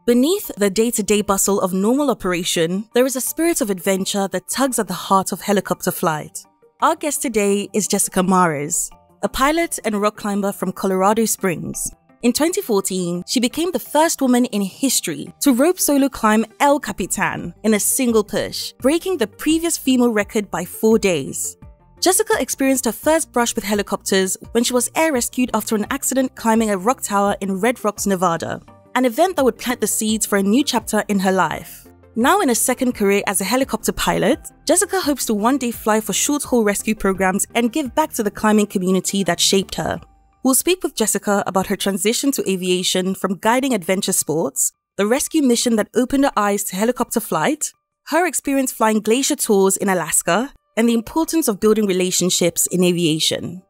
Beneath the day-to-day bustle of normal operation, there is a spirit of adventure that tugs at the heart of helicopter flight. Our guest today is Jessica Meiris, a pilot and rock climber from Colorado Springs. In 2014, she became the first woman in history to rope solo climb El Capitan in a single push, breaking the previous female record by 4 days. Jessica experienced her first brush with helicopters when she was air rescued after an accident climbing a rock tower in Red Rocks, Nevada, an event that would plant the seeds for a new chapter in her life. Now in a second career as a helicopter pilot, Jessica hopes to one day fly for short-haul rescue programs and give back to the climbing community that shaped her. We'll speak with Jessica about her transition to aviation from guiding adventure sports, the rescue mission that opened her eyes to helicopter flight, her experience flying glacier tours in Alaska, and the importance of building relationships in aviation.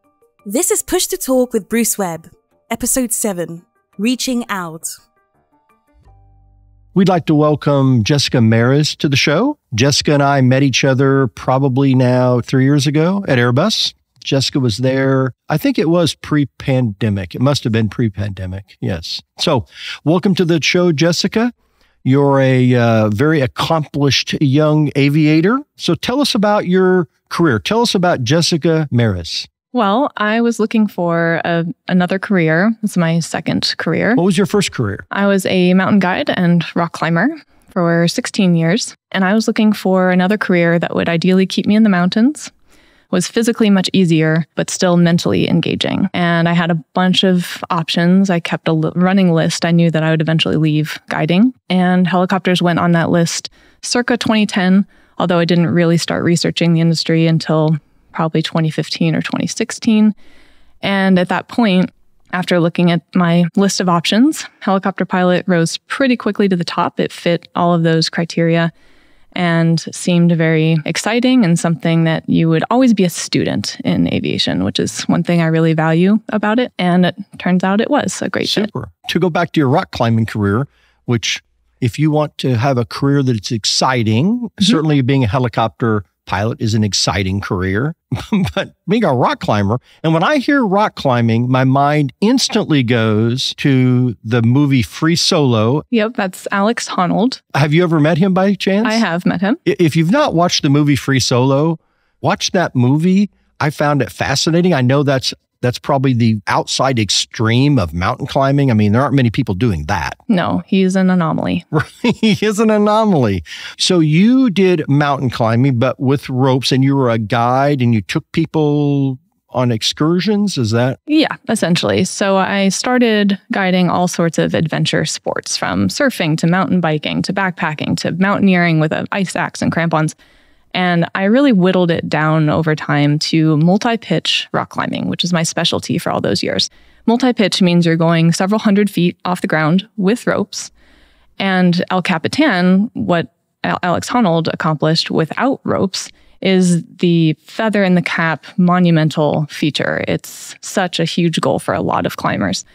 This is Push to Talk with Bruce Webb, Episode 7, Reaching Out. We'd like to welcome Jessica Meiris to the show. Jessica and I met each other probably now 3 years ago at Airbus. Jessica was there, I think it was pre-pandemic. It must have been pre-pandemic, yes. So welcome to the show, Jessica. You're a very accomplished young aviator. So tell us about your career. Tell us about Jessica Meiris. Well, I was looking for another career. It's my second career. What was your first career? I was a mountain guide and rock climber for 16 years. And I was looking for another career that would ideally keep me in the mountains, was physically much easier, but still mentally engaging. And I had a bunch of options. I kept a running list. I knew that I would eventually leave guiding. And helicopters went on that list circa 2010, although I didn't really start researching the industry until probably 2015 or 2016. And at that point, after looking at my list of options, helicopter pilot rose pretty quickly to the top. It fit all of those criteria and seemed very exciting and something that you would always be a student in aviation, which is one thing I really value about it. And it turns out it was a great fit. Super. To go back to your rock climbing career, which if you want to have a career that's exciting, certainly being a helicopter pilot is an exciting career, but being a rock climber, and when I hear rock climbing, my mind instantly goes to the movie Free Solo. Yep, that's Alex Honnold. Have you ever met him by chance? I have met him. If you've not watched the movie Free Solo, watch that movie. I found it fascinating. I know that's probably the outside extreme of mountain climbing. I mean, there aren't many people doing that. No, he's an anomaly. He is an anomaly. So you did mountain climbing, but with ropes, and you were a guide and you took people on excursions, is that? Yeah, essentially. So I started guiding all sorts of adventure sports, from surfing to mountain biking to backpacking to mountaineering with an ice axe and crampons. And I really whittled it down over time to multi-pitch rock climbing, which is my specialty for all those years. Multi-pitch means you're going several hundred feet off the ground with ropes. And El Capitan, what Alex Honnold accomplished without ropes, is the feather in the cap monumental feature. It's such a huge goal for a lot of climbers.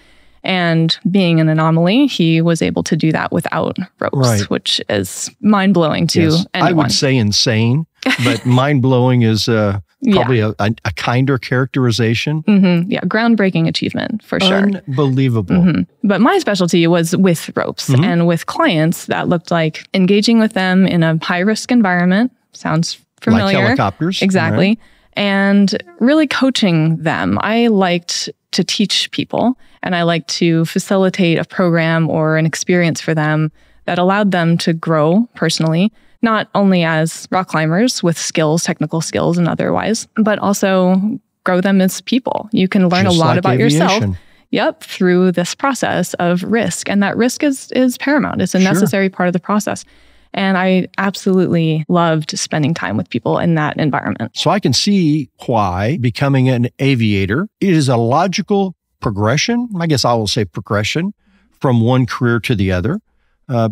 And being an anomaly, he was able to do that without ropes, which is mind-blowing to anyone. I would say insane, but mind-blowing is probably a kinder characterization. Yeah, groundbreaking achievement for sure. Unbelievable. But my specialty was with ropes and with clients. That looked like engaging with them in a high-risk environment. Sounds familiar. Like helicopters. Exactly. Right. And really coaching them. I liked to teach people, and I liked to facilitate a program or an experience for them that allowed them to grow personally, not only as rock climbers with skills, technical skills and otherwise, but also grow them as people. You can learn a lot about yourself. Yep, through this process of risk. And that risk is paramount. It's a necessary part of the process. And I absolutely loved spending time with people in that environment. So I can see why becoming an aviator is a logical progression. I guess I will say progression from one career to the other.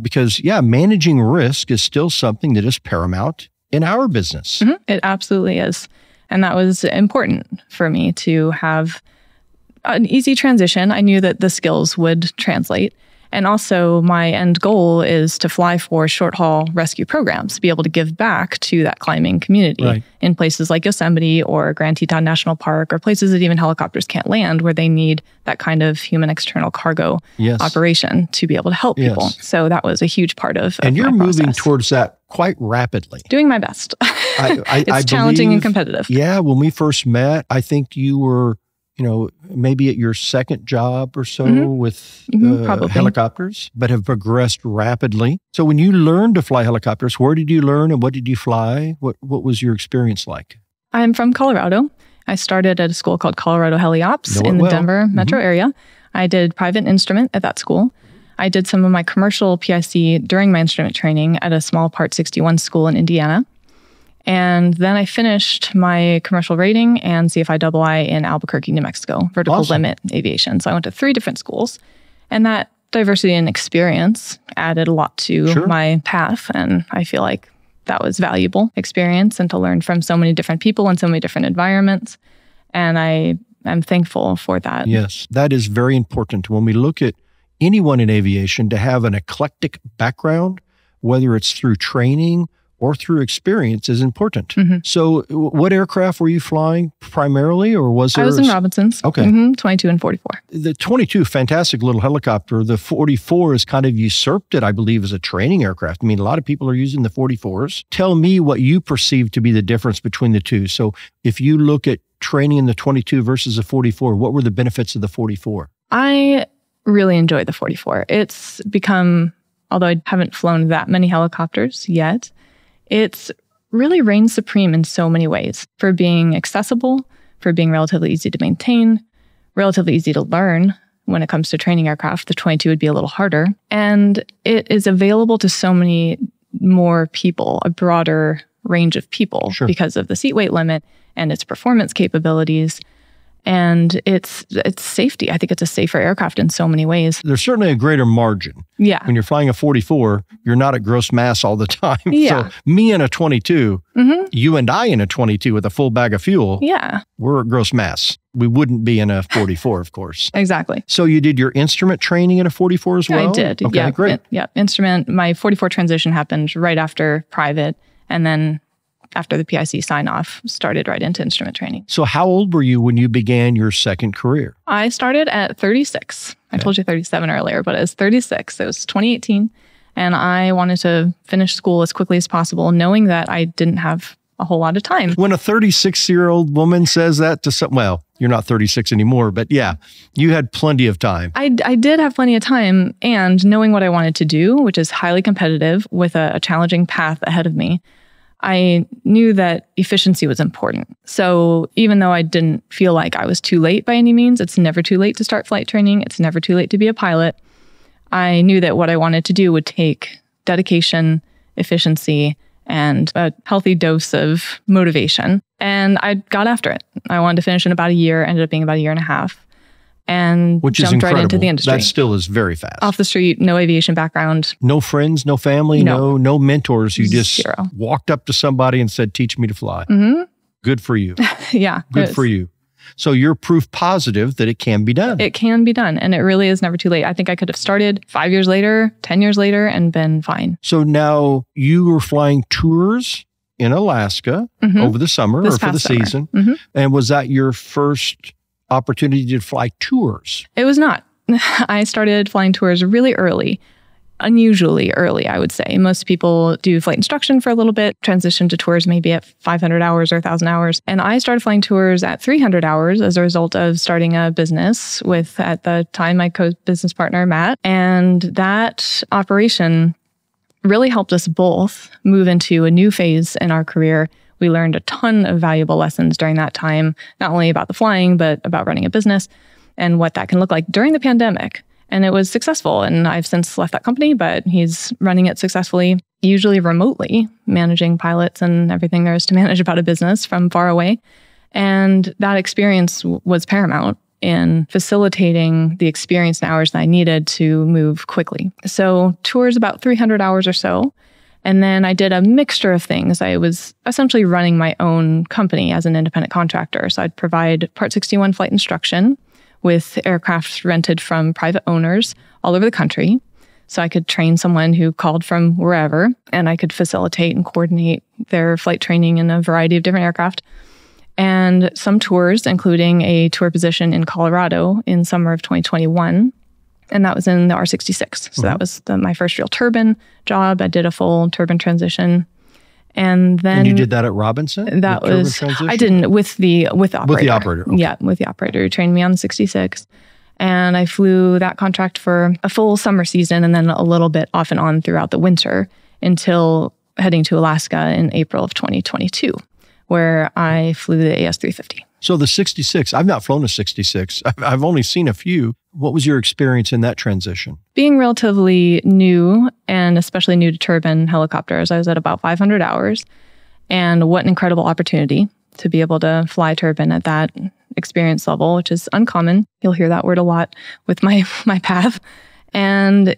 Because, managing risk is still something that is paramount in our business. It absolutely is. And that was important for me to have an easy transition. I knew that the skills would translate. And also my end goal is to fly for short haul rescue programs, to be able to give back to that climbing community in places like Yosemite or Grand Teton National Park, or places that even helicopters can't land, where they need that kind of human external cargo operation to be able to help people. So that was a huge part of And you're my moving process. towards that quite rapidly. Doing my best. It's challenging and competitive. Yeah, when we first met, I think you were, maybe at your second job or so with helicopters, but have progressed rapidly. So when you learned to fly helicopters, where did you learn and what did you fly? What was your experience like? I'm from Colorado. I started at a school called Colorado Heliops in the Denver metro area. I did private instrument at that school. I did some of my commercial PIC during my instrument training at a small Part 61 school in Indiana. And then I finished my commercial rating and CFI in Albuquerque, New Mexico, vertical limit aviation. So I went to 3 different schools, and that diversity and experience added a lot to my path. And I feel like that was valuable experience, and to learn from so many different people in so many different environments. And I'm thankful for that. Yes, that is very important. When we look at anyone in aviation, to have an eclectic background, whether it's through training or through experience, is important. So what aircraft were you flying primarily, or was there? I was in Robinsons. Okay. 22 and 44. The 22, fantastic little helicopter. The 44 is kind of usurped it, I believe, as a training aircraft. I mean, a lot of people are using the 44s. Tell me what you perceive to be the difference between the two. So if you look at training in the 22 versus the 44, what were the benefits of the 44? I really enjoy the 44. It's become, although I haven't flown that many helicopters yet, it's really reigned supreme in so many ways, for being accessible, for being relatively easy to maintain, relatively easy to learn. When it comes to training aircraft, the 22 would be a little harder. And it is available to so many more people, a broader range of people, because of the seat weight limit and its performance capabilities. And its safety. I think it's a safer aircraft in so many ways. There's certainly a greater margin. Yeah. When you're flying a 44, you're not at gross mass all the time. Yeah. So me in a 22, you and I in a 22 with a full bag of fuel, we're at gross mass. We wouldn't be in a 44, of course. Exactly. So you did your instrument training in a 44 as well? I did. Okay, great. Instrument. My 44 transition happened right after private, and then after the PIC sign-off, started right into instrument training. So how old were you when you began your second career? I started at 36. I told you 37 earlier, but it was 36. It was 2018. And I wanted to finish school as quickly as possible, knowing that I didn't have a whole lot of time. When a 36-year-old woman says that to some, well, you're not 36 anymore, but yeah, you had plenty of time. I did have plenty of time, and knowing what I wanted to do, which is highly competitive with a challenging path ahead of me, I knew that efficiency was important. So even though I didn't feel like I was too late by any means, it's never too late to start flight training. It's never too late to be a pilot. I knew that what I wanted to do would take dedication, efficiency, and a healthy dose of motivation. And I got after it. I wanted to finish in about a year, ended up being about a year and a half, and jumped right into the industry. That still is very fast. Off the street, no aviation background. No friends, no family, no mentors. You just Zero. walked up to somebody and said, teach me to fly. Good for you. Yeah. Good for you. So you're proof positive that it can be done. It can be done. And it really is never too late. I think I could have started 5 years later, 10 years later, and been fine. So now you were flying tours in Alaska over the summer or for the season. And was that your first opportunity to fly tours? It was not. I started flying tours really early. Unusually early, I would say. Most people do flight instruction for a little bit, transition to tours maybe at 500 hours or 1,000 hours. And I started flying tours at 300 hours as a result of starting a business with, at the time, my co-business partner, Matt. And that operation really helped us both move into a new phase in our career. We learned a ton of valuable lessons during that time, not only about the flying, but about running a business and what that can look like during the pandemic. And it was successful. And I've since left that company, but he's running it successfully, usually remotely, managing pilots and everything there is to manage about a business from far away. And that experience was paramount in facilitating the experience and hours that I needed to move quickly. So tours about 300 hours or so. And then I did a mixture of things. I was essentially running my own company as an independent contractor. So I'd provide Part 61 flight instruction, with aircraft rented from private owners all over the country. So I could train someone who called from wherever, and I could facilitate and coordinate their flight training in a variety of different aircraft. And some tours, including a tour position in Colorado in summer of 2021. And that was in the R66. So that was my first real turbine job. I did a full turbine transition. And then... And you did that at Robinson? That was... I didn't, with the operator. With the operator, okay. Yeah, with the operator who trained me on the 66. And I flew that contract for a full summer season and then a little bit off and on throughout the winter until heading to Alaska in April of 2022, where I flew the AS-350. So the 66, I've not flown a 66. I've only seen a few. What was your experience in that transition? Being relatively new, and especially new to turbine helicopters, I was at about 500 hours. And what an incredible opportunity to be able to fly turbine at that experience level, which is uncommon. You'll hear that word a lot with my path. And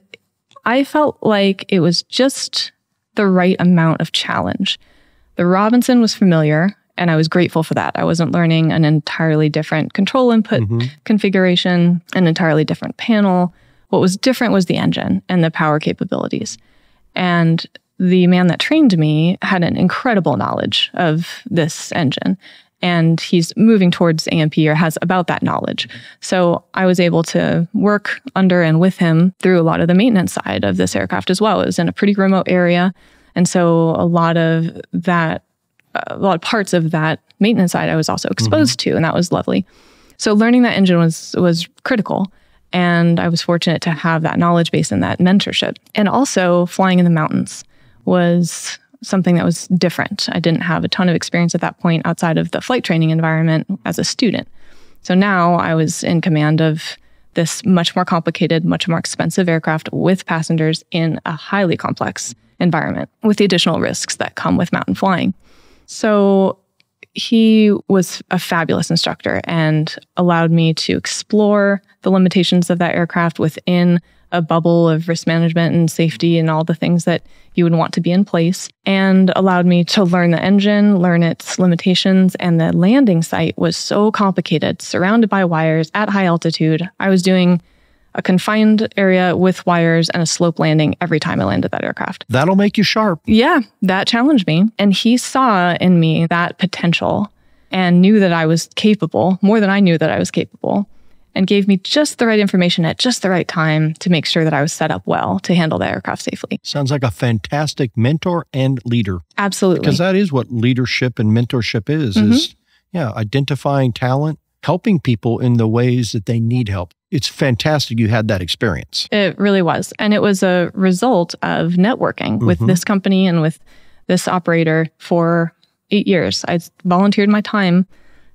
I felt like it was just the right amount of challenge. The Robinson was familiar, and I was grateful for that. I wasn't learning an entirely different control input configuration, an entirely different panel. What was different was the engine and the power capabilities. And the man that trained me had an incredible knowledge of this engine. And he's moving towards AMP, or has about that knowledge. So I was able to work under and with him through a lot of the maintenance side of this aircraft as well. It was in a pretty remote area. And so a lot of parts of that maintenance side I was also exposed to, and that was lovely. So learning that engine was critical. And I was fortunate to have that knowledge base and that mentorship. And also flying in the mountains was something that was different. I didn't have a ton of experience at that point outside of the flight training environment as a student. So now I was in command of this much more complicated, much more expensive aircraft with passengers in a highly complex environment with the additional risks that come with mountain flying. So he was a fabulous instructor and allowed me to explore the limitations of that aircraft within a bubble of risk management and safety and all the things that you would want to be in place, and allowed me to learn the engine, learn its limitations. And the landing site was so complicated, surrounded by wires at high altitude. I was doing a confined area with wires and a slope landing every time I landed that aircraft. That'll make you sharp. Yeah, that challenged me. And he saw in me that potential and knew that I was capable, more than I knew that I was capable, and gave me just the right information at just the right time to make sure that I was set up well to handle the aircraft safely. Sounds like a fantastic mentor and leader. Absolutely. Because that is what leadership and mentorship is identifying talent, helping people in the ways that they need help. It's fantastic you had that experience. It really was. And it was a result of networking with this company and with this operator for 8 years. I volunteered my time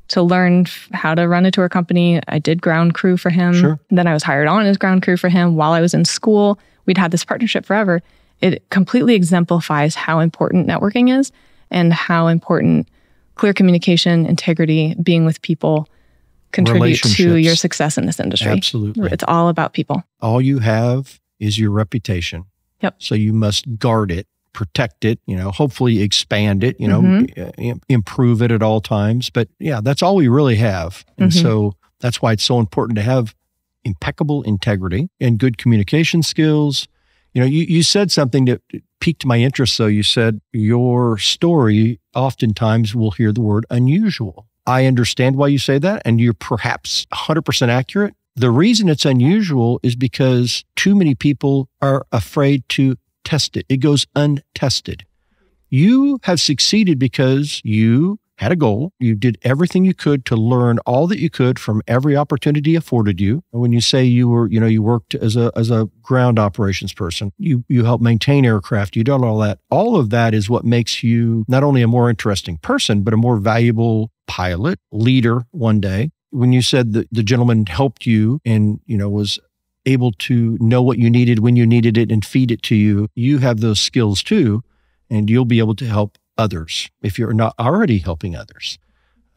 to learn how to run a tour company. I did ground crew for him. Sure. Then I was hired on as ground crew for him while I was in school. We'd had this partnership forever. It completely exemplifies how important networking is and how important clear communication, integrity, being with people contribute to your success in this industry. Absolutely. It's all about people. All you have is your reputation. Yep. So you must guard it, protect it, hopefully expand it, improve it at all times. But yeah, that's all we really have. And so that's why it's so important to have impeccable integrity and good communication skills. You said something that piqued my interest, though. You said your story oftentimes will hear the word unusual. I understand why you say that, and you're perhaps 100% accurate. The reason it's unusual is because too many people are afraid to test it. It goes untested. You have succeeded because you had a goal. You did everything you could to learn all that you could from every opportunity afforded you. And when you say you worked as a ground operations person, you helped maintain aircraft, you did all that. All of that is what makes you not only a more interesting person, but a more valuable pilot, leader one day. When you said that the gentleman helped you and, was able to know what you needed when you needed it and feed it to you, you have those skills too, and you'll be able to help others if you're not already helping others.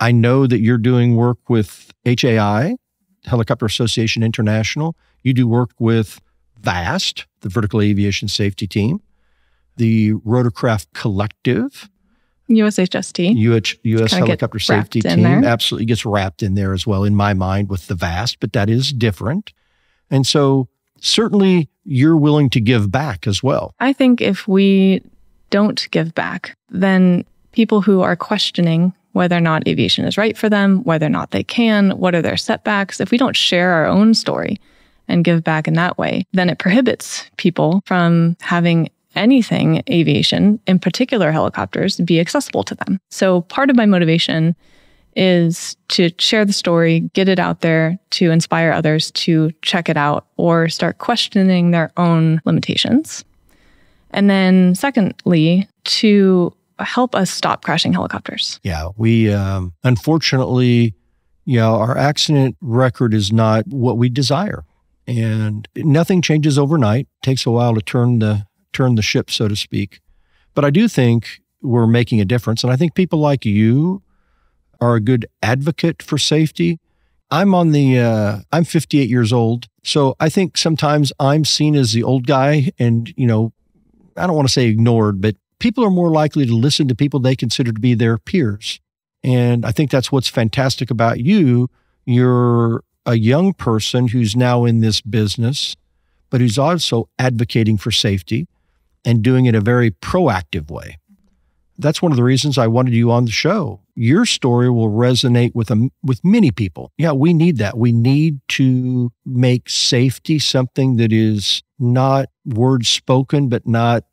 I know that you're doing work with HAI, Helicopter Association International. You do work with VAST, the Vertical Aviation Safety Team, the Rotorcraft Collective. USHST. U.S. Helicopter Safety Team there. Absolutely gets wrapped in there as well, in my mind, with the VAST, but that is different. And so certainly you're willing to give back as well. I think if we don't give back, then people who are questioning whether or not aviation is right for them, whether or not they can, what are their setbacks, if we don't share our own story and give back in that way, then it prohibits people from having anything aviation, in particular helicopters, be accessible to them. So part of my motivation is to share the story, get it out there, to inspire others to check it out or start questioning their own limitations. And then secondly, to help us stop crashing helicopters. Yeah, we unfortunately, our accident record is not what we desire. And nothing changes overnight. It takes a while to turn the ship, so to speak. But I do think we're making a difference. And I think people like you are a good advocate for safety. I'm 58 years old. So I think sometimes I'm seen as the old guy and, I don't want to say ignored, but people are more likely to listen to people they consider to be their peers. And I think that's what's fantastic about you. You're a young person who's now in this business, but who's also advocating for safety and doing it in a very proactive way. That's one of the reasons I wanted you on the show. Your story will resonate with many people. Yeah, we need that. We need to make safety something that is not words spoken, but not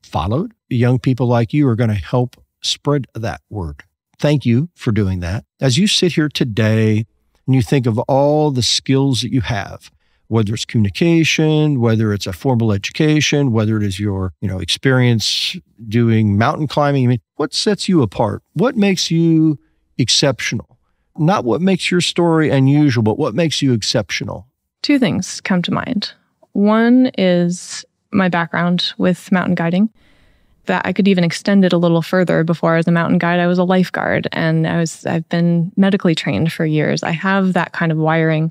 followed. Young people like you are going to help spread that word. Thank you for doing that. As you sit here today and you think of all the skills that you have, whether it's communication, whether it's a formal education, whether it is your, experience doing mountain climbing, what sets you apart? What makes you exceptional? Not what makes your story unusual, but what makes you exceptional? Two things come to mind. One is my background with mountain guiding, that I could even extend it a little further. Before I was a mountain guide, I was a lifeguard, and I've been medically trained for years. I have that kind of wiring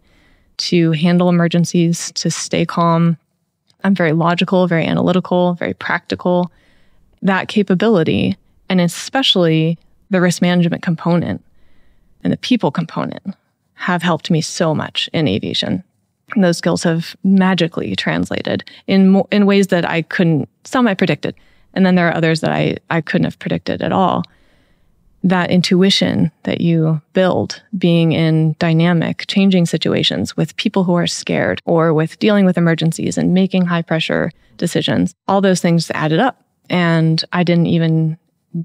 to handle emergencies, to stay calm. I'm very logical, very analytical, very practical. That capability, and especially the risk management component and the people component, have helped me so much in aviation. And those skills have magically translated in ways that I couldn't, some I predicted. And then there are others that I couldn't have predicted at all. That intuition that you build being in dynamic, changing situations with people who are scared or with dealing with emergencies and making high pressure decisions, all those things added up. And I didn't even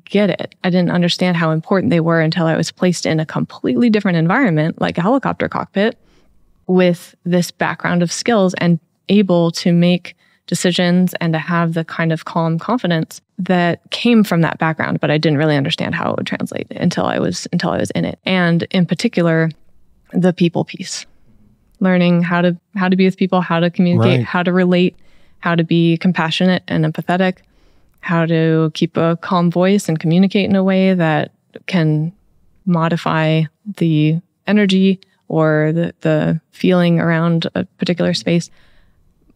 get it. I didn't understand how important they were until I was placed in a completely different environment, like a helicopter cockpit, with this background of skills and able to make decisions and to have the kind of calm confidence that came from that background, but I didn't really understand how it would translate until I was in it. And in particular, the people piece, learning how to be with people, how to communicate, right, how to relate, how to be compassionate and empathetic, how to keep a calm voice and communicate in a way that can modify the energy or the feeling around a particular space.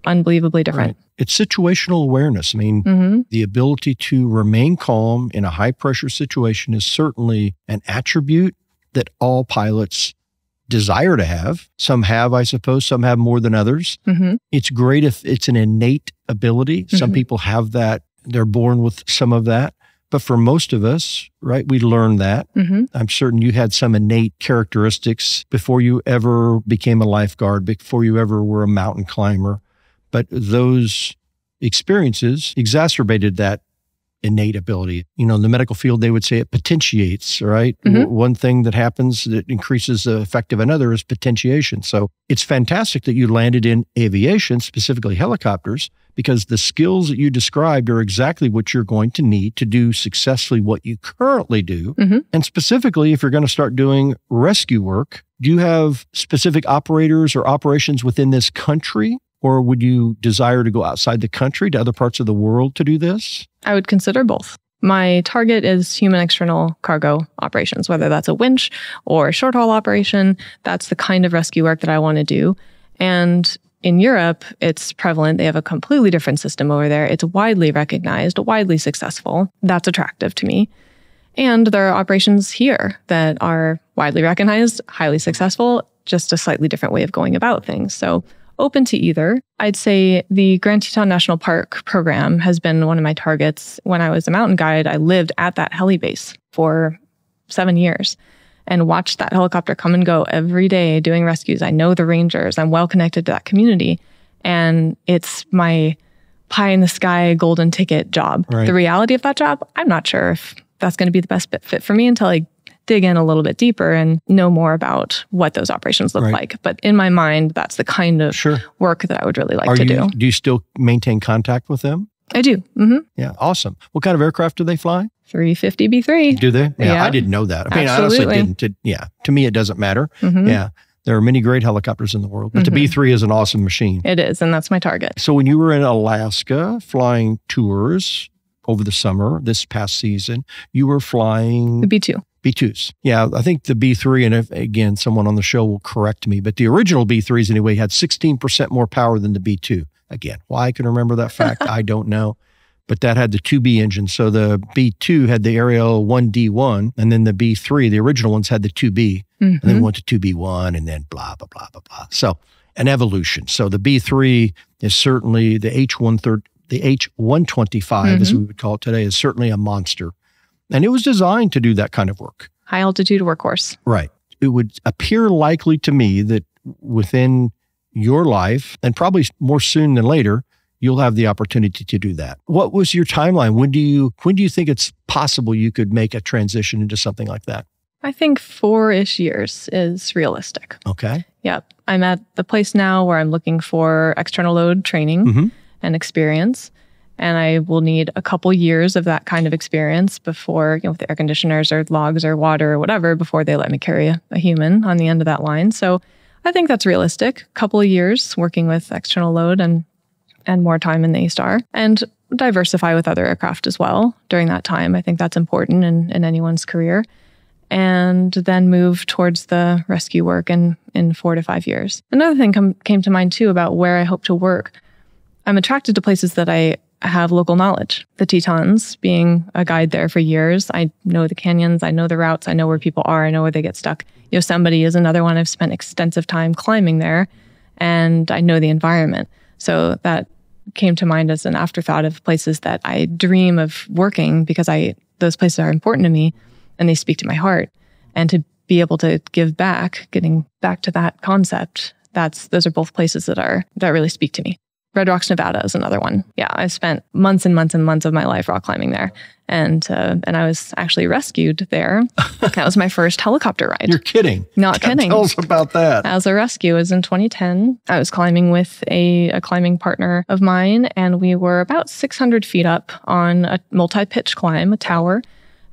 Unbelievably different. Right. It's situational awareness. The ability to remain calm in a high pressure situation is certainly an attribute that all pilots desire to have. Some have, I suppose, some have more than others. It's great if it's an innate ability. Some people have that. They're born with some of that. But for most of us, right, we learn that. I'm certain you had some innate characteristics before you ever became a lifeguard, before you ever were a mountain climber. But those experiences exacerbated that innate ability. In the medical field, they would say it potentiates, right? One thing that happens that increases the effect of another is potentiation. So it's fantastic that you landed in aviation, specifically helicopters, because the skills that you described are exactly what you're going to need to do successfully what you currently do. And specifically, if you're going to start doing rescue work, do you have specific operators or operations within this country? Or would you desire to go outside the country to other parts of the world to do this? I would consider both. My target is human external cargo operations, whether that's a winch or a short haul operation. That's the kind of rescue work that I want to do. And in Europe, it's prevalent. They have a completely different system over there. It's widely recognized, widely successful. That's attractive to me. And there are operations here that are widely recognized, highly successful, just a slightly different way of going about things. So open to either. I'd say the Grand Teton National Park program has been one of my targets. When I was a mountain guide, I lived at that heli base for 7 years and watched that helicopter come and go every day doing rescues. I know the rangers. I'm well connected to that community. And it's my pie in the sky golden ticket job. Right. The reality of that job, I'm not sure if that's going to be the best fit for me until I dig in a little bit deeper and know more about what those operations look like. But in my mind, that's the kind of work that I would really like to do. Do you still maintain contact with them? I do. Mm-hmm. Yeah, awesome. What kind of aircraft do they fly? 350 B3. Do they? Yeah, I didn't know that. I mean, Absolutely. I honestly didn't. To me, it doesn't matter. Mm-hmm. Yeah. There are many great helicopters in the world, but the B3 is an awesome machine. It is, and that's my target. So when you were in Alaska flying tours over the summer, this past season, you were flying... The B2. B2s. Yeah, I think the B3, and if, again, someone on the show will correct me, but the original B3s anyway had 16% more power than the B2. Again, why I can remember that fact, I don't know. But that had the 2B engine. So the B2 had the Ariel 1D1, and then the B3, the original ones had the 2B, and then went to 2B1, and then blah, blah, blah, blah, blah. So an evolution. So the B3 is certainly the H125, as we would call it today, is certainly a monster. And it was designed to do that kind of work. High altitude workhorse. Right. It would appear likely to me that within your life, and probably more soon than later, you'll have the opportunity to do that. What was your timeline? When do you think it's possible you could make a transition into something like that? I think 4-ish years is realistic. Okay. Yep. I'm at the place now where I'm looking for external load training and experience. And I will need a couple years of that kind of experience before, with the air conditioners or logs or water or whatever, before they let me carry a human on the end of that line. So I think that's realistic. A couple of years working with external load and more time in the A-Star, and diversify with other aircraft as well during that time. I think that's important in anyone's career. And then move towards the rescue work in 4 to 5 years. Another thing came to mind too about where I hope to work. I'm attracted to places that I have local knowledge. The Tetons, being a guide there for years, I know the canyons, I know the routes, I know where people are, I know where they get stuck. Yosemite is another one. I've spent extensive time climbing there, and I know the environment. So that came to mind as an afterthought of places that I dream of working, because those places are important to me and they speak to my heart. And to be able to give back, getting back to that concept, those are both places that really speak to me. Red Rocks, Nevada is another one. Yeah, I've spent months and months and months of my life rock climbing there. And I was actually rescued there. That was my first helicopter ride. You're kidding. Not kidding. Tell us about that. As a rescue, it was in 2010. I was climbing with a climbing partner of mine, and we were about 600 feet up on a multi-pitch climb, a tower,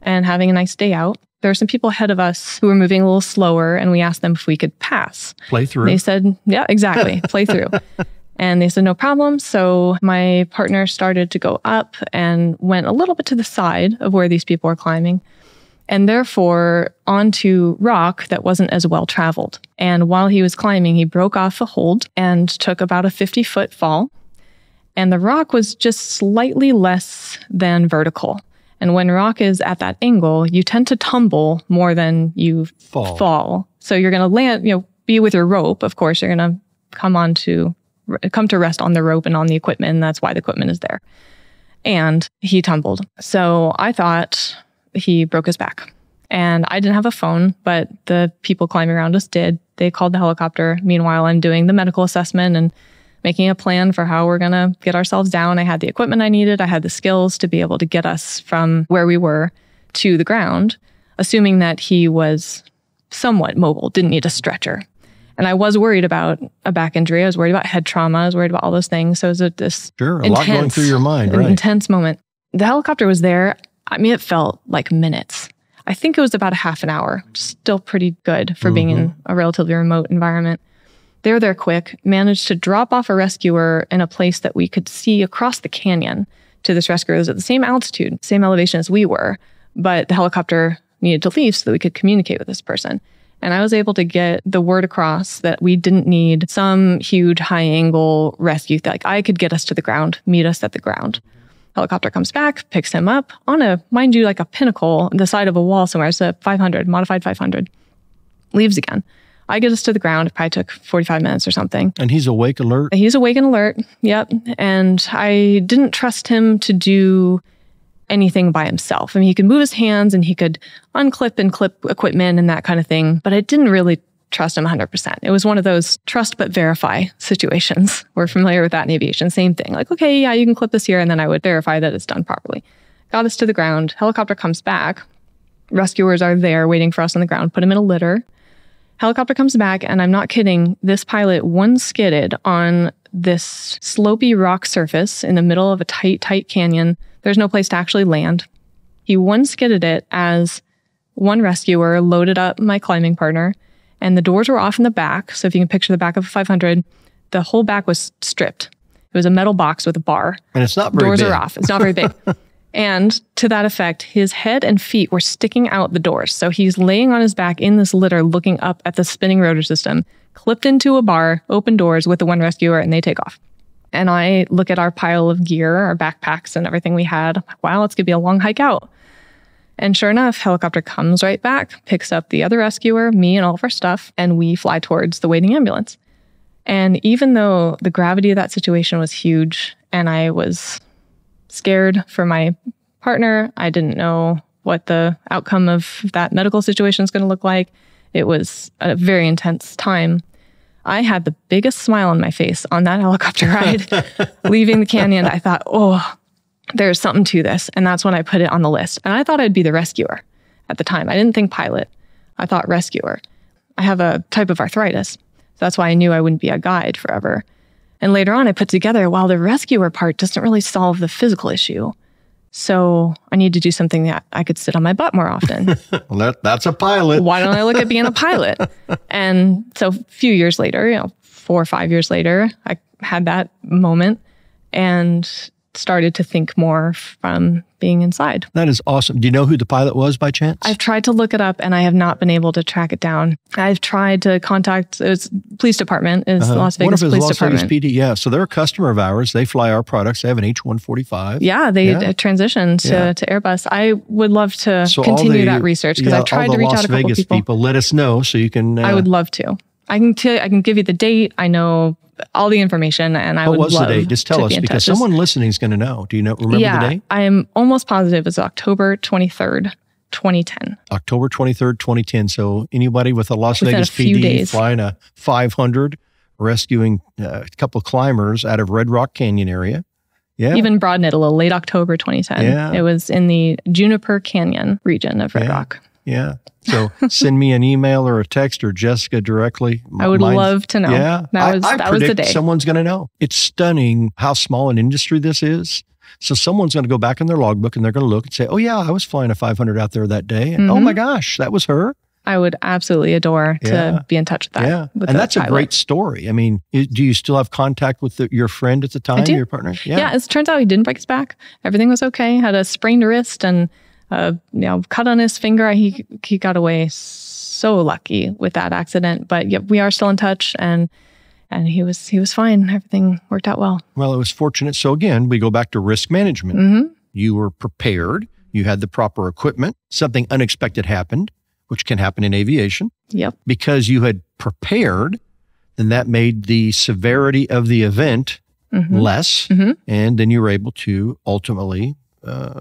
and having a nice day out. There were some people ahead of us who were moving a little slower, and we asked them if we could pass. Play through. They said, yeah, exactly. Play through. And they said, no problem. So my partner started to go up and went a little bit to the side of where these people were climbing, and therefore onto rock that wasn't as well traveled. And while he was climbing, he broke off a hold and took about a 50-foot fall. And the rock was just slightly less than vertical. And when rock is at that angle, you tend to tumble more than you fall. So you're going to land, be with your rope. Of course, you're going to come to rest on the rope and on the equipment, and that's why the equipment is there. And he tumbled. So I thought he broke his back. And I didn't have a phone, but the people climbing around us did. They called the helicopter. Meanwhile, I'm doing the medical assessment and making a plan for how we're going to get ourselves down. I had the equipment I needed. I had the skills to be able to get us from where we were to the ground, assuming that he was somewhat mobile, didn't need a stretcher. And I was worried about a back injury. I was worried about head trauma. I was worried about all those things. So it was this a lot going through your mind, right? Intense moment. The helicopter was there. I mean, it felt like minutes. I think it was about a half an hour. Still pretty good for being in a relatively remote environment. They were there quick, managed to drop off a rescuer in a place that we could see across the canyon to this rescuer. It was at the same altitude, same elevation as we were, but the helicopter needed to leave so that we could communicate with this person. And I was able to get the word across that we didn't need some huge high angle rescue. Like I could get us to the ground, meet us at the ground. Helicopter comes back, picks him up on a, mind you, like a pinnacle on the side of a wall somewhere. It's a 500, modified 500. Leaves again. I get us to the ground. It probably took 45 minutes or something. And he's awake, alert? He's awake and alert. Yep. And I didn't trust him to do anything by himself. I mean, he could move his hands and he could unclip and clip equipment and that kind of thing, but I didn't really trust him 100%. It was one of those trust but verify situations. We're familiar with that in aviation. Same thing. Like, okay, yeah, you can clip this here, and then I would verify that it's done properly. Got us to the ground. Helicopter comes back. Rescuers are there waiting for us on the ground. Put him in a litter. Helicopter comes back, and I'm not kidding. This pilot one skidded on this slopey rock surface in the middle of a tight canyon. There's no place to actually land. He one skidded it as one rescuer loaded up my climbing partner, and the doors were off in the back. So if you can picture the back of a 500, the whole back was stripped. It was a metal box with a bar. And it's not very big. Doors are big. off. It's not very big. And to that effect, his head and feet were sticking out the doors. So he's laying on his back in this litter, looking up at the spinning rotor system, clipped into a bar, open doors with the one rescuer, and they take off. And I look at our pile of gear, our backpacks and everything we had. I'm like, wow, it's going to be a long hike out. And sure enough, helicopter comes right back, picks up the other rescuer, me and all of our stuff, and we fly towards the waiting ambulance. And even though the gravity of that situation was huge and I was scared for my partner, I didn't know what the outcome of that medical situation is going to look like. It was a very intense time. I had the biggest smile on my face on that helicopter ride. Leaving the canyon, I thought, oh, there's something to this. And that's when I put it on the list. And I thought I'd be the rescuer at the time. I didn't think pilot. I thought rescuer. I have a type of arthritis. So that's why I knew I wouldn't be a guide forever. And later on, I put together, well, the rescuer part doesn't really solve the physical issue. So I need to do something that I could sit on my butt more often. Well, that's a pilot. Why don't I look at being a pilot? And so a few years later, 4 or 5 years later, I had that moment and started to think more from being inside. That is awesome. Do you know who the pilot was by chance? I've tried to look it up and I have not been able to track it down. I've tried to contact, it was police department, is Las Vegas Police Department. Vegas PD, yeah. So they're a customer of ours. They fly our products. They have an H-145. Yeah, they transitioned to Airbus. I would love to continue that research because I've tried to reach out to a couple Vegas people. Let us know so you can... I would love to. I can give you the date. I know all the information, and I would love to be in touch. What was the date? Just tell us, because someone listening is going to know. Do you remember the date? I am almost positive it's October 23rd, 2010. October 23rd, 2010. So anybody with a Las Vegas PD flying a 500, rescuing a couple of climbers out of Red Rock Canyon area. Yeah. Even broaden it a little, late October 2010. Yeah. It was in the Juniper Canyon region of Red Rock. Yeah. So send me an email or a text or Jessica directly. I would love to know. Yeah. That was the day. Someone's going to know. It's stunning how small an industry this is. So someone's going to go back in their logbook and they're going to look and say, oh yeah, I was flying a 500 out there that day. And oh my gosh, that was her. I would absolutely adore to be in touch with that. Yeah. And that's a great story. I mean, do you still have contact with your friend at the time, your partner? Yeah. It turns out he didn't break his back. Everything was okay. Had a sprained wrist and cut on his finger. He got away so lucky with that accident. But yeah, we are still in touch, and he was fine. Everything worked out well. Well, it was fortunate. So again, we go back to risk management. Mm-hmm. You were prepared. You had the proper equipment. Something unexpected happened, which can happen in aviation. Yep. Because you had prepared, then that made the severity of the event less, and then you were able to ultimately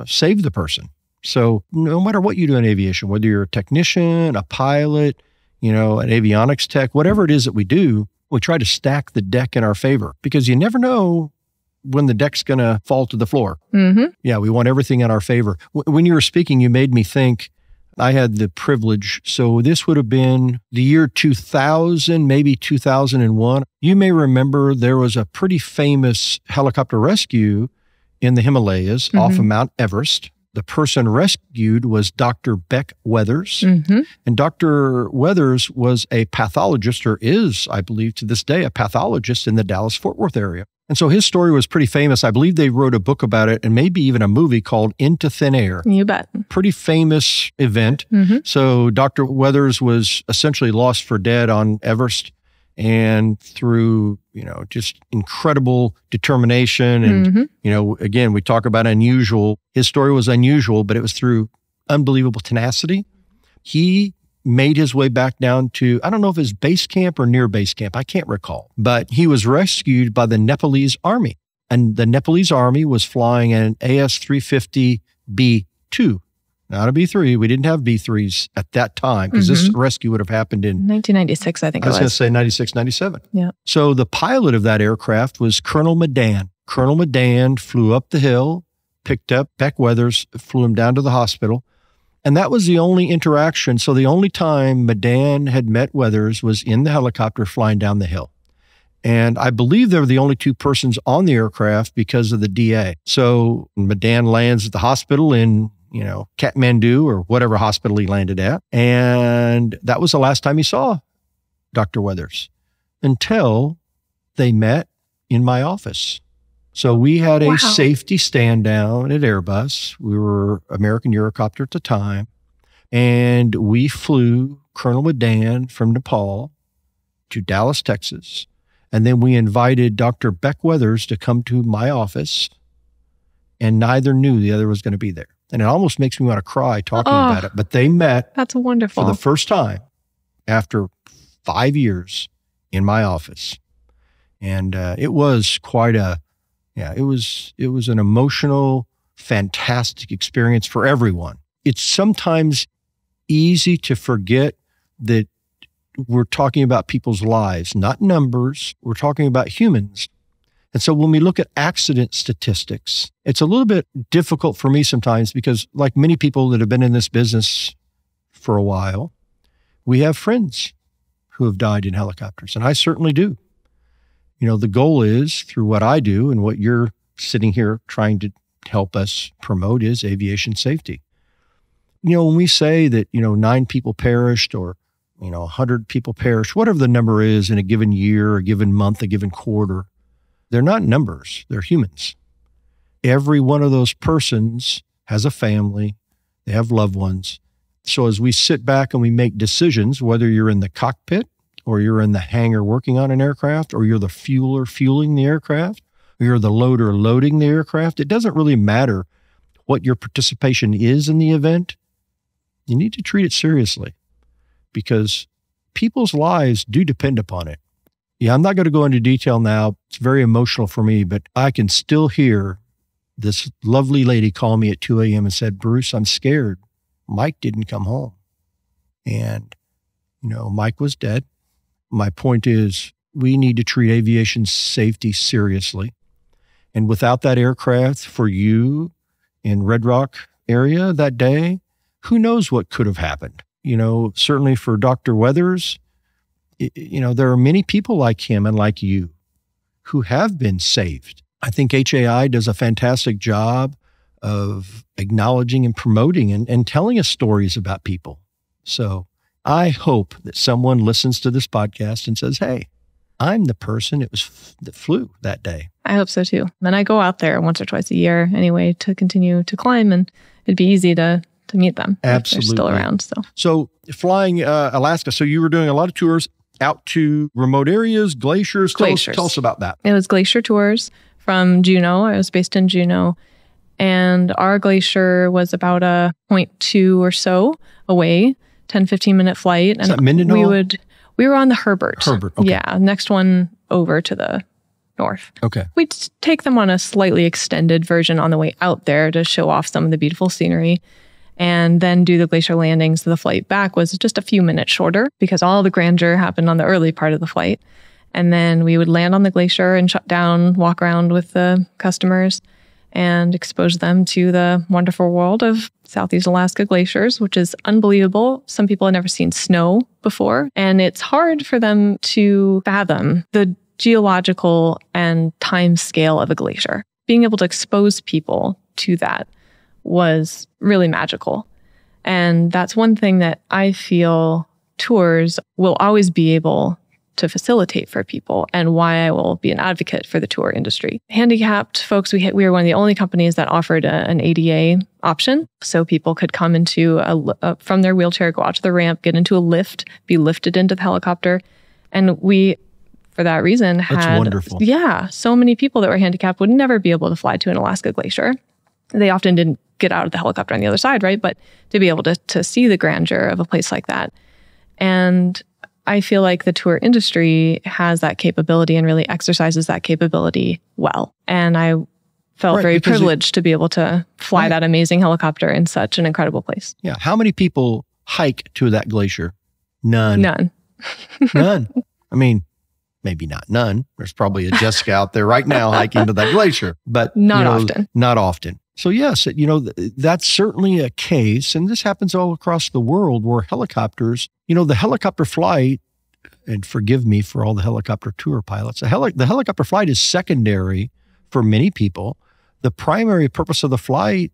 save the person. So no matter what you do in aviation, whether you're a technician, a pilot, an avionics tech, whatever it is that we do, we try to stack the deck in our favor because you never know when the deck's going to fall to the floor. Mm-hmm. Yeah, we want everything in our favor. When you were speaking, you made me think. I had the privilege. So this would have been the year 2000, maybe 2001. You may remember there was a pretty famous helicopter rescue in the Himalayas off of Mount Everest. The person rescued was Dr. Beck Weathers. And Dr. Weathers was a pathologist, or is, I believe, to this day, a pathologist in the Dallas-Fort Worth area. And so his story was pretty famous. I believe they wrote a book about it and maybe even a movie called Into Thin Air. You bet. Pretty famous event. So Dr. Weathers was essentially lost for dead on Everest. And through, just incredible determination. And, again, we talk about unusual. His story was unusual, but it was through unbelievable tenacity. He made his way back down to, I don't know if it's base camp or near base camp. I can't recall. But he was rescued by the Nepalese army. And the Nepalese army was flying an AS-350B2. Not a B3. We didn't have B3s at that time because this rescue would have happened in 1996, I think it was. I was going to say 96, 97. Yeah. So the pilot of that aircraft was Colonel Medan. Colonel Medan flew up the hill, picked up Beck Weathers, flew him down to the hospital. And that was the only interaction. So the only time Medan had met Weathers was in the helicopter flying down the hill. And I believe they were the only two persons on the aircraft because of the DA. So Medan lands at the hospital in Kathmandu or whatever hospital he landed at. And that was the last time he saw Dr. Weathers until they met in my office. So we had a safety stand down at Airbus. We were American Eurocopter at the time. And we flew Colonel Medan from Nepal to Dallas, Texas. And then we invited Dr. Beck Weathers to come to my office. And neither knew the other was going to be there. And it almost makes me want to cry talking about it. But they met That's wonderful. for the first time after 5 years in my office. And it was quite it was an emotional, fantastic experience for everyone. It's sometimes easy to forget that we're talking about people's lives, not numbers. We're talking about humans. And so when we look at accident statistics, it's a little bit difficult for me sometimes because, like many people that have been in this business for a while, we have friends who have died in helicopters, and I certainly do. The goal is, through what I do and what you're sitting here trying to help us promote, is aviation safety. When we say that, 9 people perished or, 100 people perished, whatever the number is in a given year, a given month, a given quarter, they're not numbers, they're humans. Every one of those persons has a family, they have loved ones. So as we sit back and we make decisions, whether you're in the cockpit or you're in the hangar working on an aircraft, or you're the fueler fueling the aircraft, or you're the loader loading the aircraft, it doesn't really matter what your participation is in the event. You need to treat it seriously because people's lives do depend upon it. Yeah, I'm not going to go into detail now. It's very emotional for me, but I can still hear this lovely lady call me at 2 a.m. and said, "Bruce, I'm scared. Mike didn't come home." And, Mike was dead. My point is, we need to treat aviation safety seriously. And without that aircraft for you in Red Rock area that day, who knows what could have happened? Certainly for Dr. Weathers, there are many people like him and like you who have been saved. I think HAI does a fantastic job of acknowledging and promoting and telling us stories about people. So I hope that someone listens to this podcast and says, "Hey, I'm the person that flew that day." I hope so too. And I go out there once or twice a year anyway to continue to climb, and it'd be easy to meet them. Absolutely. If they're still around. So flying Alaska, so you were doing a lot of tours out to remote areas, glaciers. Tell us about that. It was glacier tours from Juneau. I was based in Juneau. And our glacier was about a 0.2 or so away, 10, 15-minute flight. Is that Mindenall? We were on the Herbert. Herbert, okay. Yeah, next one over to the north. Okay. We'd take them on a slightly extended version on the way out there to show off some of the beautiful scenery, and then do the glacier landing. So the flight back was just a few minutes shorter because all the grandeur happened on the early part of the flight. And then we would land on the glacier and shut down, walk around with the customers and expose them to the wonderful world of Southeast Alaska glaciers, which is unbelievable. Some people have never seen snow before, and it's hard for them to fathom the geological and time scale of a glacier. Being able to expose people to that was really magical. And that's one thing that I feel tours will always be able to facilitate for people, and why I will be an advocate for the tour industry. Handicapped folks, we were one of the only companies that offered an ADA option. So people could come into from their wheelchair, go out to the ramp, get into a lift, be lifted into the helicopter. And we for that reason, That's wonderful. Yeah, so many people that were handicapped would never be able to fly to an Alaska glacier. They often didn't get out of the helicopter on the other side, right? But to be able to see the grandeur of a place like that. And I feel like the tour industry has that capability and really exercises that capability well. And I felt very privileged to be able to fly that amazing helicopter in such an incredible place. Yeah. How many people hike to that glacier? None. None. None. I mean, maybe not none. There's probably a Jessica out there right now hiking to that glacier, but not often. Not often. So yes, that's certainly a case. And this happens all across the world where helicopters, the helicopter flight, and forgive me for all the helicopter tour pilots, the helicopter flight is secondary for many people. The primary purpose of the flight,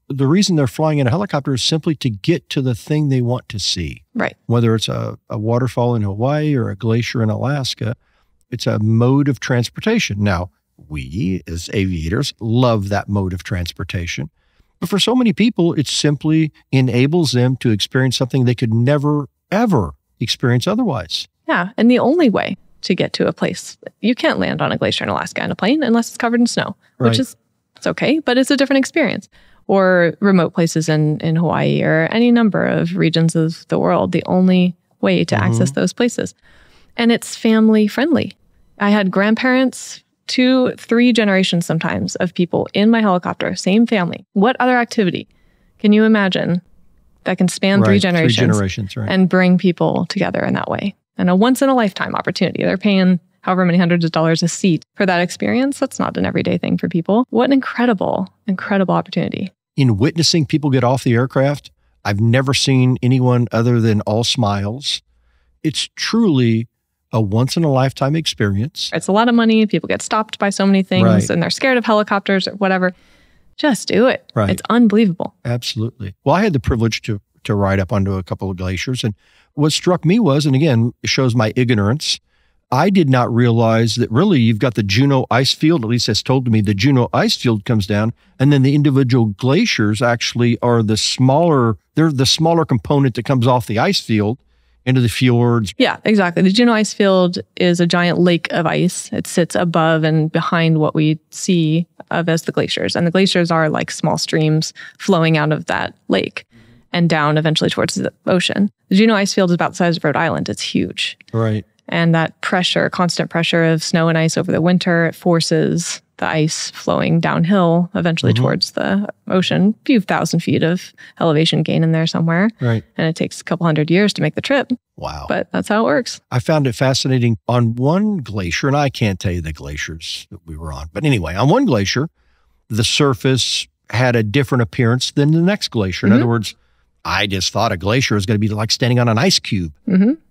the reason they're flying in a helicopter is simply to get to the thing they want to see. Right. Whether it's a waterfall in Hawaii or a glacier in Alaska, it's a mode of transportation. Now, we as aviators love that mode of transportation. But for so many people, it simply enables them to experience something they could never, ever experience otherwise. Yeah. And the only way to get to a place, you can't land on a glacier in Alaska in a plane unless it's covered in snow, which is, it's okay, but it's a different experience. Or remote places in Hawaii or any number of regions of the world, the only way to access those places. And it's family friendly. I had grandparents, 2-3 generations sometimes of people in my helicopter, same family. What other activity can you imagine that can span 3 generations, 3 generations, and bring people together in that way? And a once in a lifetime opportunity. They're paying however many hundreds of dollars a seat for that experience. That's not an everyday thing for people. What an incredible, incredible opportunity. In witnessing people get off the aircraft, I've never seen anyone other than all smiles. It's truly a once in a lifetime experience. It's a lot of money. People get stopped by so many things and they're scared of helicopters or whatever. Just do it. Right. It's unbelievable. Absolutely. Well, I had the privilege to ride up onto a couple of glaciers. And what struck me was, and again, it shows my ignorance, I did not realize that really you've got the Juneau ice field, at least as told to me, the Juneau ice field comes down, and then the individual glaciers actually are they're the smaller component that comes off the ice field into the fjords. Yeah, exactly. The Juneau ice field is a giant lake of ice. It sits above and behind what we see of as the glaciers. And the glaciers are like small streams flowing out of that lake and down eventually towards the ocean. The Juneau ice field is about the size of Rhode Island. It's huge. Right. And that pressure, constant pressure of snow and ice over the winter, it forces the ice flowing downhill eventually towards the ocean. A few thousand feet of elevation gain in there somewhere. Right. And it takes a couple hundred years to make the trip. Wow. But that's how it works. I found it fascinating on one glacier, and I can't tell you the glaciers that we were on. But anyway, on one glacier, the surface had a different appearance than the next glacier. In other words, I just thought a glacier was going to be like standing on an ice cube,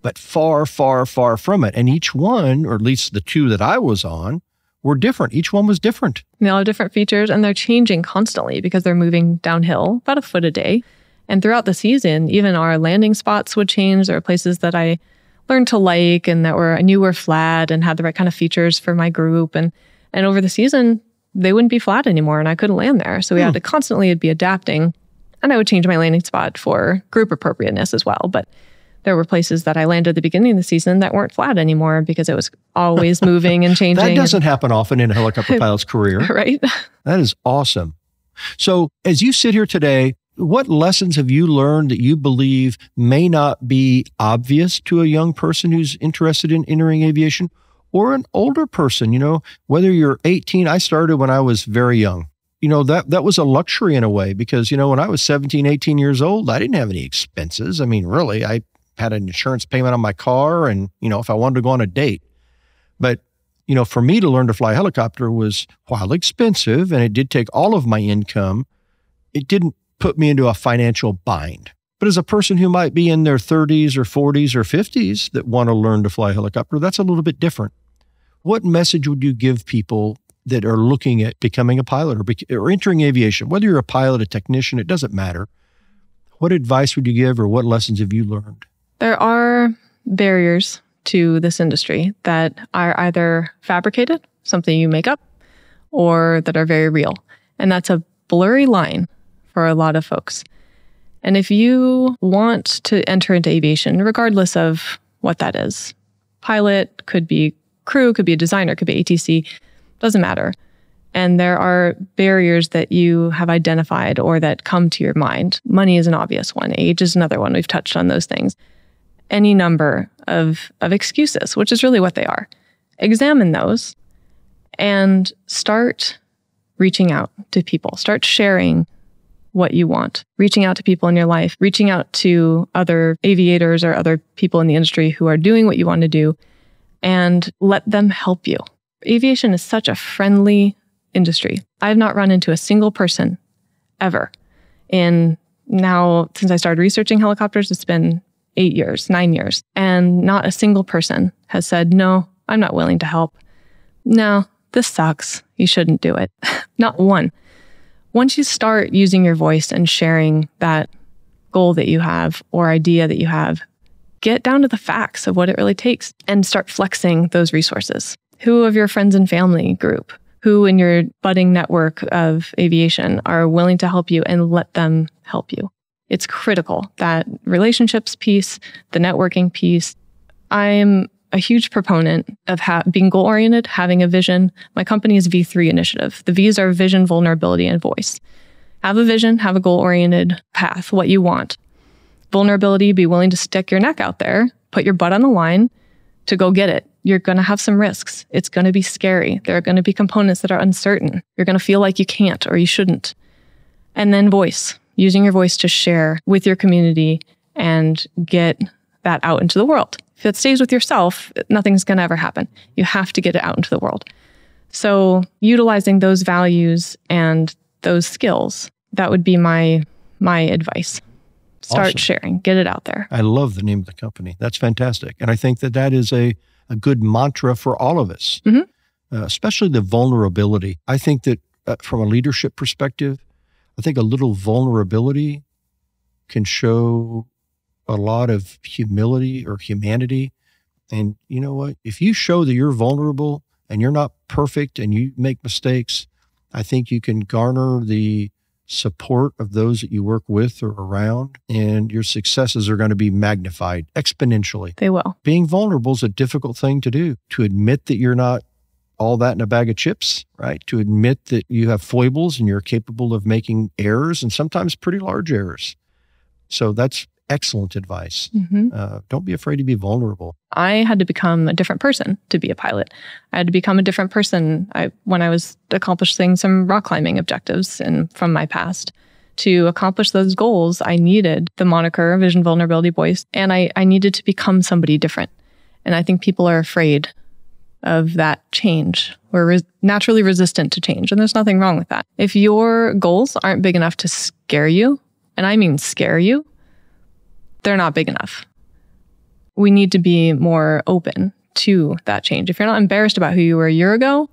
but far, far, far from it. And each one, or at least the 2 that I was on, were different. Each one was different. They all have different features, and they're changing constantly because they're moving downhill about a foot a day. And throughout the season, even our landing spots would change. There were places that I learned to like and that I knew were flat and had the right kind of features for my group. And over the season, they wouldn't be flat anymore, and I couldn't land there. So we had to constantly be adapting. And I would change my landing spot for group appropriateness as well. But there were places that I landed at the beginning of the season that weren't flat anymore because it was always moving and changing. That doesn't happen often in a helicopter pilot's career. Right. That is awesome. So as you sit here today, what lessons have you learned that you believe may not be obvious to a young person who's interested in entering aviation or an older person? Whether you're 18, I started when I was very young. That was a luxury in a way because, when I was 17, 18 years old, I didn't have any expenses. I mean, really, I had an insurance payment on my car and, if I wanted to go on a date. But, for me to learn to fly a helicopter was, while expensive, and it did take all of my income, it didn't put me into a financial bind. But as a person who might be in their 30s or 40s or 50s that want to learn to fly a helicopter, that's a little bit different. What message would you give people that are looking at becoming a pilot or entering aviation? Whether you're a pilot, a technician, it doesn't matter. What advice would you give or what lessons have you learned? There are barriers to this industry that are either fabricated, something you make up, or that are very real. And that's a blurry line for a lot of folks. And if you want to enter into aviation, regardless of what that is, pilot could be crew, could be a designer, could be ATC, doesn't matter. And there are barriers that you have identified or that come to your mind. Money is an obvious one. Age is another one. We've touched on those things. Any number of excuses, which is really what they are. Examine those and start reaching out to people. Start sharing what you want. Reaching out to people in your life. Reaching out to other aviators or other people in the industry who are doing what you want to do, and let them help you. Aviation is such a friendly industry. I have not run into a single person ever since I started researching helicopters, it's been 8 years, 9 years. And not a single person has said, no, I'm not willing to help. No, this sucks. You shouldn't do it. Not one. Once you start using your voice and sharing that goal that you have or idea that you have, get down to the facts of what it really takes and start flexing those resources. Who of your friends and family group, who in your budding network of aviation are willing to help you, and let them help you. It's critical, that relationships piece, the networking piece. I'm a huge proponent of being goal-oriented, having a vision. My company is V3 Initiative. The V's are vision, vulnerability, and voice. Have a vision, have a goal-oriented path, what you want. Vulnerability, be willing to stick your neck out there, put your butt on the line to go get it. You're going to have some risks. It's going to be scary. There are going to be components that are uncertain. You're going to feel like you can't or you shouldn't. And then voice, using your voice to share with your community and get that out into the world. If it stays with yourself, nothing's going to ever happen. You have to get it out into the world. So utilizing those values and those skills, that would be my advice. Start Awesome. sharing, get it out there. I love the name of the company. That's fantastic. And I think that is a good mantra for all of us, especially the vulnerability. I think that from a leadership perspective, I think a little vulnerability can show a lot of humility or humanity. And you know what? If you show that you're vulnerable and you're not perfect and you make mistakes, I think you can garner the support of those that you work with or around, and your successes are going to be magnified exponentially. They will. Being vulnerable is a difficult thing to do, to admit that you're not all that in a bag of chips, right? To admit that you have foibles and you're capable of making errors, and sometimes pretty large errors. So that's excellent advice. Don't be afraid to be vulnerable. I had to become a different person to be a pilot. I had to become a different person when I was accomplishing some rock climbing objectives from my past. To accomplish those goals, I needed the moniker Vision, Vulnerability, Voice, and I needed to become somebody different. And I think people are afraid of that change. We're naturally resistant to change, and there's nothing wrong with that. If your goals aren't big enough to scare you, and I mean scare you, they're not big enough. We need to be more open to that change. If you're not embarrassed about who you were a year ago,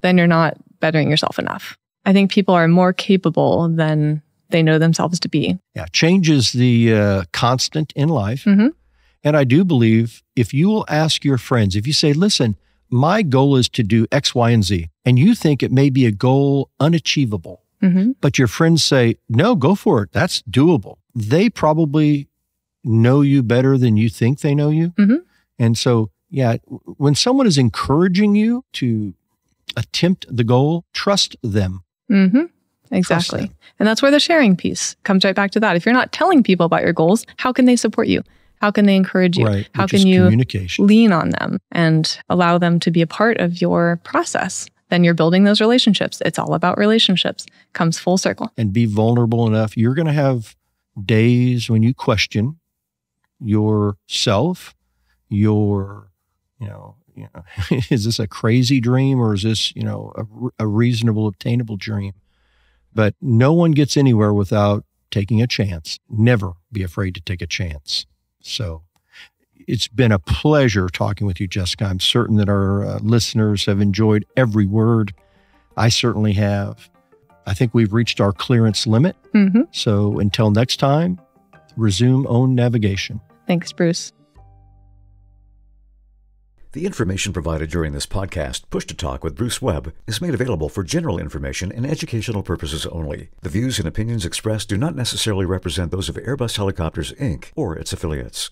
then you're not bettering yourself enough. I think people are more capable than they know themselves to be. Yeah, change is the constant in life. And I do believe if you will ask your friends, if you say, listen, my goal is to do X, Y, and Z, and you think it may be a goal unachievable, but your friends say, no, go for it. That's doable. They probably know you better than you think they know you. And so, yeah, when someone is encouraging you to attempt the goal, trust them. Exactly. Trust them. And that's where the sharing piece comes right back to that. If you're not telling people about your goals, how can they support you? How can they encourage you? Right, how which can is you communication. lean on them and allow them to be a part of your process? Then you're building those relationships. It's all about relationships. Comes full circle. And be vulnerable enough. You're going to have days when you question yourself, is this a crazy dream or is this, a reasonable, obtainable dream? But no one gets anywhere without taking a chance. Never be afraid to take a chance. So it's been a pleasure talking with you, Jessica. I'm certain that our listeners have enjoyed every word. I certainly have. I think we've reached our clearance limit. So until next time, resume own navigation. Thanks, Bruce. The information provided during this podcast, Push to Talk with Bruce Webb, is made available for general information and educational purposes only. The views and opinions expressed do not necessarily represent those of Airbus Helicopters, Inc. or its affiliates.